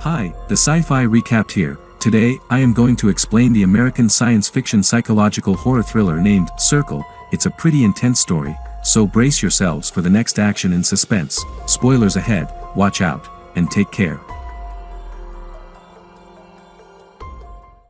Hi, the Sci-Fi Recapped here. Today, I am going to explain the American science fiction psychological horror thriller named Circle. It's a pretty intense story, so brace yourselves for the next action and suspense. Spoilers ahead, watch out, and take care.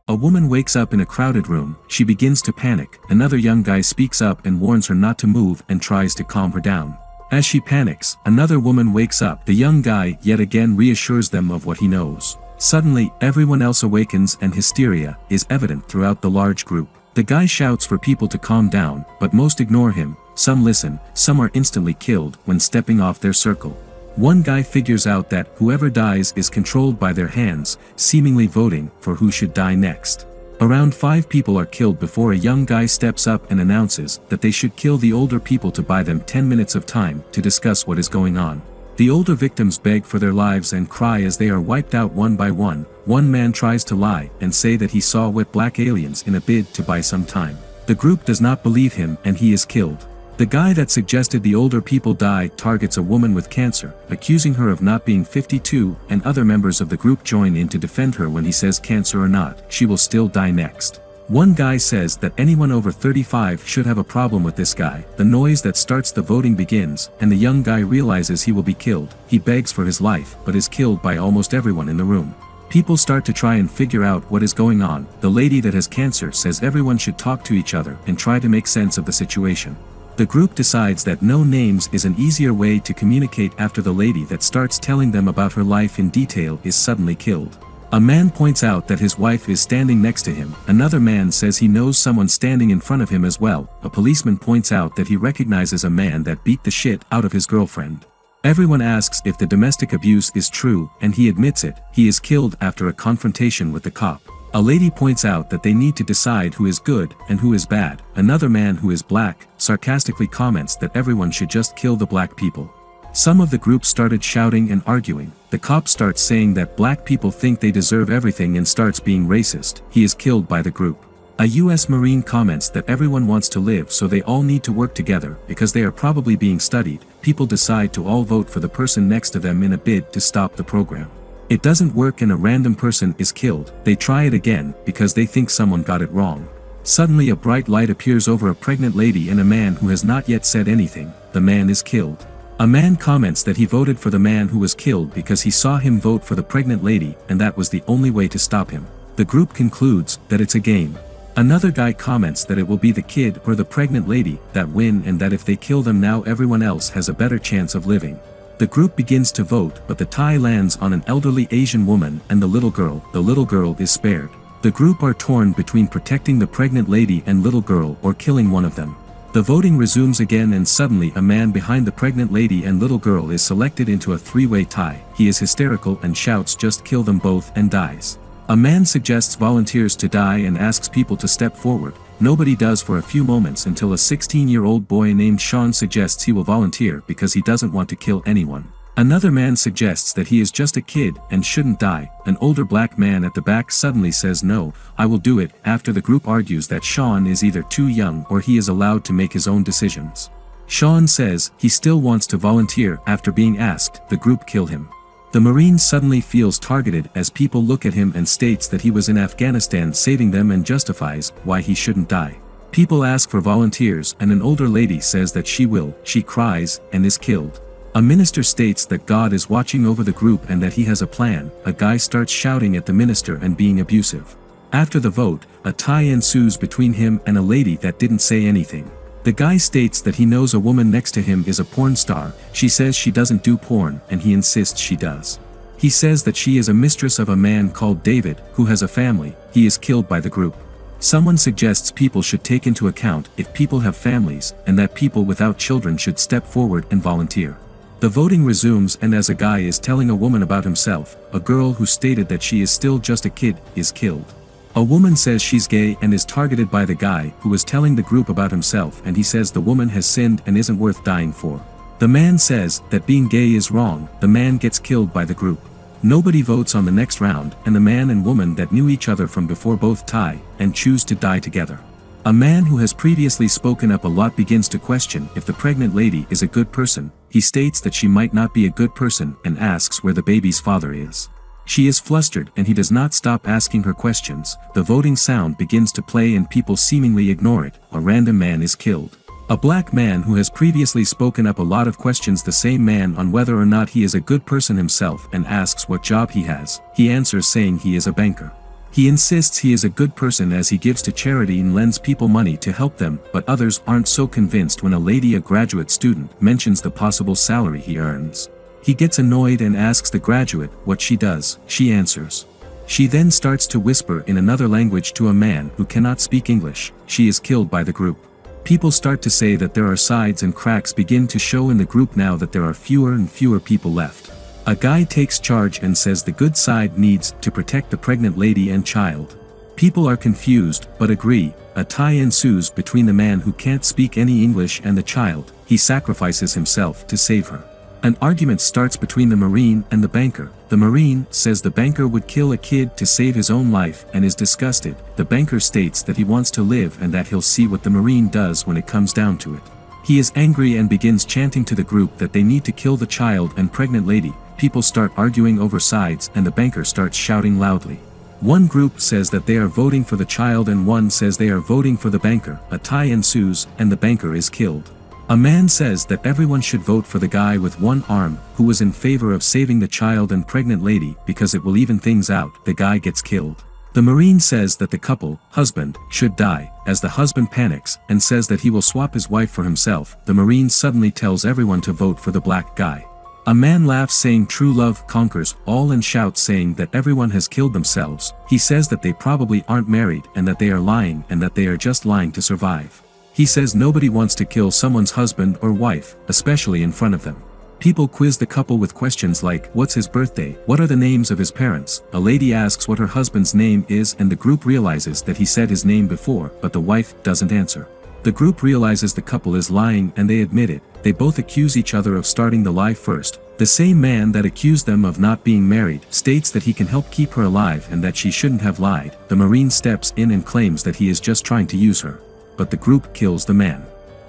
A woman wakes up in a crowded room. She begins to panic. Another young guy speaks up and warns her not to move and tries to calm her down. As she panics, another woman wakes up. The young guy yet again reassures them of what he knows. Suddenly, everyone else awakens and hysteria is evident throughout the large group. The guy shouts for people to calm down, but most ignore him. Some listen, some are instantly killed when stepping off their circle. One guy figures out that whoever dies is controlled by their hands, seemingly voting for who should die next. Around 5 people are killed before a young guy steps up and announces that they should kill the older people to buy them 10 minutes of time to discuss what is going on. The older victims beg for their lives and cry as they are wiped out one by one. One man tries to lie and say that he saw wet black aliens in a bid to buy some time. The group does not believe him and he is killed. The guy that suggested the older people die targets a woman with cancer, accusing her of not being 52, and other members of the group join in to defend her when he says cancer or not, she will still die next. One guy says that anyone over 35 should have a problem with this guy. The noise that starts the voting begins, and the young guy realizes he will be killed. He begs for his life, but is killed by almost everyone in the room. People start to try and figure out what is going on. The lady that has cancer says everyone should talk to each other and try to make sense of the situation. The group decides that no names is an easier way to communicate after the lady that starts telling them about her life in detail is suddenly killed. A man points out that his wife is standing next to him. Another man says he knows someone standing in front of him as well. A policeman points out that he recognizes a man that beat the shit out of his girlfriend. Everyone asks if the domestic abuse is true, and he admits it. He is killed after a confrontation with the cop. A lady points out that they need to decide who is good and who is bad. Another man who is black sarcastically comments that everyone should just kill the black people. Some of the group started shouting and arguing. The cop starts saying that black people think they deserve everything and starts being racist. He is killed by the group. A US Marine comments that everyone wants to live, so they all need to work together because they are probably being studied. People decide to all vote for the person next to them in a bid to stop the program. It doesn't work and a random person is killed. They try it again because they think someone got it wrong. Suddenly a bright light appears over a pregnant lady and a man who has not yet said anything. The man is killed. A man comments that he voted for the man who was killed because he saw him vote for the pregnant lady and that was the only way to stop him. The group concludes that it's a game. Another guy comments that it will be the kid or the pregnant lady that win and that if they kill them now everyone else has a better chance of living. The group begins to vote, but the tie lands on an elderly Asian woman and the little girl. The little girl is spared. The group are torn between protecting the pregnant lady and little girl or killing one of them. The voting resumes again and suddenly a man behind the pregnant lady and little girl is selected into a 3-way tie. He is hysterical and shouts just kill them both and dies. A man suggests volunteers to die and asks people to step forward. Nobody does for a few moments until a 16-year-old boy named Sean suggests he will volunteer because he doesn't want to kill anyone. Another man suggests that he is just a kid and shouldn't die. An older black man at the back suddenly says no, I will do it, after the group argues that Sean is either too young or he is allowed to make his own decisions. Sean says he still wants to volunteer. After being asked, the group kill him. The Marine suddenly feels targeted as people look at him and states that he was in Afghanistan saving them and justifies why he shouldn't die. People ask for volunteers and an older lady says that she will. She cries and is killed. A minister states that God is watching over the group and that he has a plan. A guy starts shouting at the minister and being abusive. After the vote, a tie ensues between him and a lady that didn't say anything. The guy states that he knows a woman next to him is a porn star. She says she doesn't do porn and he insists she does. He says that she is a mistress of a man called David, who has a family. He is killed by the group. Someone suggests people should take into account if people have families and that people without children should step forward and volunteer. The voting resumes and as a guy is telling a woman about himself, a girl who stated that she is still just a kid is killed. A woman says she's gay and is targeted by the guy who was telling the group about himself and he says the woman has sinned and isn't worth dying for. The man says that being gay is wrong. The man gets killed by the group. Nobody votes on the next round and the man and woman that knew each other from before both tie and choose to die together. A man who has previously spoken up a lot begins to question if the pregnant lady is a good person. He states that she might not be a good person and asks where the baby's father is. She is flustered and he does not stop asking her questions. The voting sound begins to play and people seemingly ignore it. A random man is killed. A black man who has previously spoken up a lot of questions the same man on whether or not he is a good person himself and asks what job he has. He answers saying he is a banker. He insists he is a good person as he gives to charity and lends people money to help them, but others aren't so convinced when a graduate student, mentions the possible salary he earns. He gets annoyed and asks the graduate what she does. She answers. She then starts to whisper in another language to a man who cannot speak English. She is killed by the group. People start to say that there are sides and cracks begin to show in the group now that there are fewer and fewer people left. A guy takes charge and says the good side needs to protect the pregnant lady and child. People are confused, but agree. A tie ensues between the man who can't speak any English and the child. He sacrifices himself to save her. An argument starts between the Marine and the banker. The Marine says the banker would kill a kid to save his own life and is disgusted. The banker states that he wants to live and that he'll see what the Marine does when it comes down to it. He is angry and begins chanting to the group that they need to kill the child and pregnant lady. People start arguing over sides and the banker starts shouting loudly. One group says that they are voting for the child and one says they are voting for the banker. A tie ensues and the banker is killed. A man says that everyone should vote for the guy with one arm, who was in favor of saving the child and pregnant lady because it will even things out. The guy gets killed. The Marine says that the couple, husband, should die, as the husband panics and says that he will swap his wife for himself. The Marine suddenly tells everyone to vote for the black guy. A man laughs saying true love conquers all and shouts saying that everyone has killed themselves. He says that they probably aren't married and that they are lying and that they are just lying to survive. He says nobody wants to kill someone's husband or wife, especially in front of them. People quiz the couple with questions like, what's his birthday? What are the names of his parents? A lady asks what her husband's name is and the group realizes that he said his name before, but the wife doesn't answer. The group realizes the couple is lying and they admit it. They both accuse each other of starting the lie first. The same man that accused them of not being married states that he can help keep her alive and that she shouldn't have lied. The Marine steps in and claims that he is just trying to use her. But the group kills the man.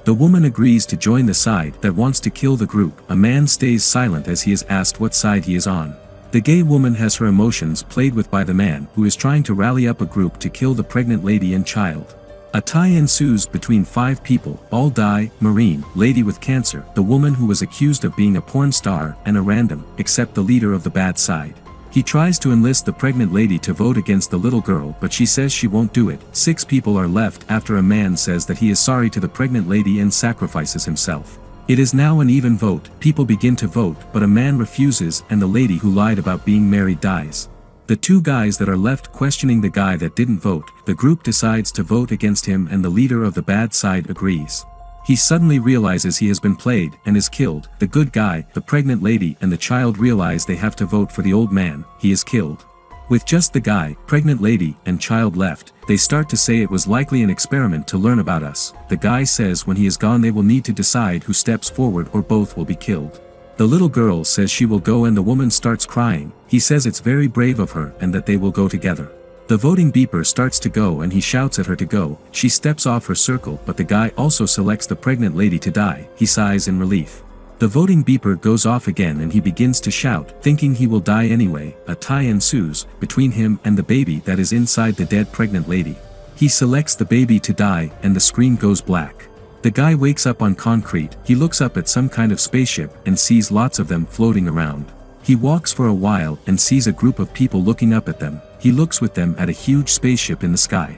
The woman agrees to join the side that wants to kill the group. A man stays silent as he is asked what side he is on. The gay woman has her emotions played with by the man who is trying to rally up a group to kill the pregnant lady and child. A tie ensues between 5 people, all die, Marine, lady with cancer, the woman who was accused of being a porn star, and a random, except the leader of the bad side. He tries to enlist the pregnant lady to vote against the little girl but she says she won't do it. 6 people are left after a man says that he is sorry to the pregnant lady and sacrifices himself. It is now an even vote. People begin to vote but a man refuses and the lady who lied about being married dies. The 2 guys that are left questioning the guy that didn't vote. The group decides to vote against him and the leader of the bad side agrees. He suddenly realizes he has been played and is killed. The good guy, the pregnant lady and the child realize they have to vote for the old man. He is killed. With just the guy, pregnant lady and child left, they start to say it was likely an experiment to learn about us. The guy says when he is gone they will need to decide who steps forward or both will be killed. The little girl says she will go and the woman starts crying. He says it's very brave of her and that they will go together. The voting beeper starts to go and he shouts at her to go. She steps off her circle but the guy also selects the pregnant lady to die. He sighs in relief. The voting beeper goes off again and he begins to shout, thinking he will die anyway. A tie ensues between him and the baby that is inside the dead pregnant lady. He selects the baby to die and the screen goes black. The guy wakes up on concrete. He looks up at some kind of spaceship and sees lots of them floating around. He walks for a while and sees a group of people looking up at them. He looks with them at a huge spaceship in the sky.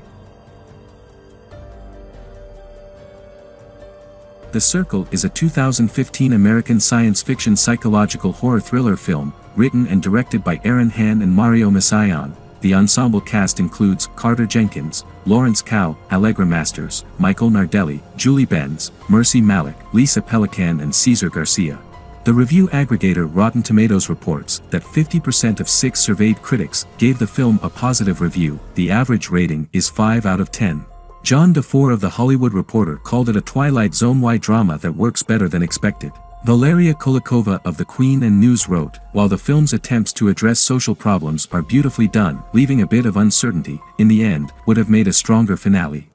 The Circle is a 2015 American science fiction psychological horror thriller film, written and directed by Aaron Han and Mario Masayan. The ensemble cast includes Carter Jenkins, Lawrence Cao, Allegra Masters, Michael Nardelli, Julie Benz, Mercy Malik, Lisa Pelican and Cesar Garcia. The review aggregator Rotten Tomatoes reports that 50% of 6 surveyed critics gave the film a positive review. The average rating is 5 out of 10. John DeFore of The Hollywood Reporter called it a Twilight Zone-wide drama that works better than expected. Valeria Kulikova of The Queen and News wrote, while the film's attempts to address social problems are beautifully done, leaving a bit of uncertainty, in the end, would have made a stronger finale.